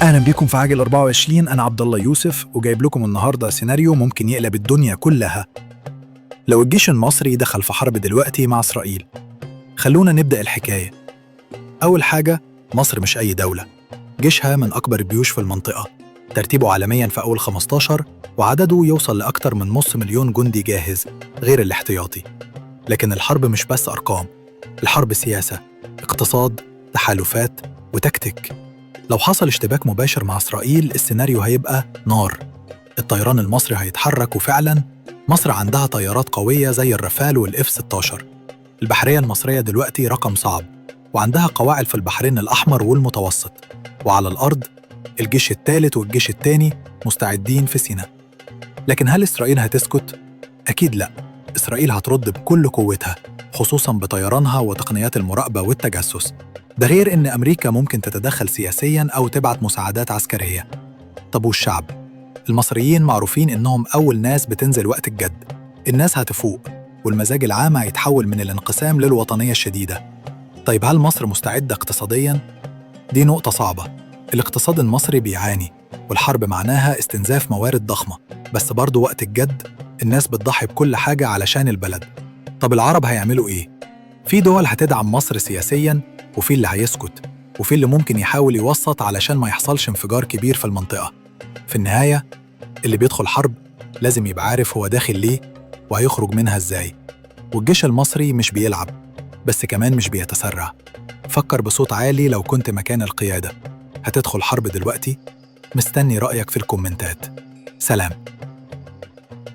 أهلا بكم في عاجل 24. أنا عبد الله يوسف وجايب لكم النهاردة سيناريو ممكن يقلب الدنيا كلها. لو الجيش المصري دخل في حرب دلوقتي مع إسرائيل، خلونا نبدأ الحكاية. أول حاجة، مصر مش أي دولة، جيشها من أكبر الجيوش في المنطقة، ترتيبه عالمياً في أول 15 وعدده يوصل لأكتر من نص مليون جندي جاهز غير الاحتياطي. لكن الحرب مش بس أرقام، الحرب سياسة، اقتصاد، تحالفات وتكتيك. لو حصل اشتباك مباشر مع إسرائيل، السيناريو هيبقى نار. الطيران المصري هيتحرك، وفعلاً مصر عندها طيارات قوية زي الرافال والإف 16. البحرية المصرية دلوقتي رقم صعب، وعندها قواعد في البحرين الأحمر والمتوسط. وعلى الأرض، الجيش الثالث والجيش الثاني مستعدين في سيناء. لكن هل إسرائيل هتسكت؟ أكيد لأ. إسرائيل هترد بكل قوتها، خصوصاً بطيرانها وتقنيات المراقبة والتجسس. ده غير إن أمريكا ممكن تتدخل سياسياً أو تبعت مساعدات عسكرية. طب والشعب؟ المصريين معروفين إنهم أول ناس بتنزل وقت الجد. الناس هتفوق، والمزاج العام هيتحول من الانقسام للوطنية الشديدة. طيب هل مصر مستعدة اقتصادياً؟ دي نقطة صعبة. الاقتصاد المصري بيعاني، والحرب معناها استنزاف موارد ضخمة. بس برضو وقت الجد، الناس بتضحي بكل حاجة علشان البلد. طب العرب هيعملوا إيه؟ في دول هتدعم مصر سياسياً، وفي اللي هيسكت، وفي اللي ممكن يحاول يوسط علشان ما يحصلش انفجار كبير في المنطقة. في النهاية، اللي بيدخل حرب لازم يبقى عارف هو داخل ليه وهيخرج منها إزاي. والجيش المصري مش بيلعب، بس كمان مش بيتسرع. فكر بصوت عالي، لو كنت مكان القيادة هتدخل حرب دلوقتي؟ مستني رأيك في الكومنتات. سلام.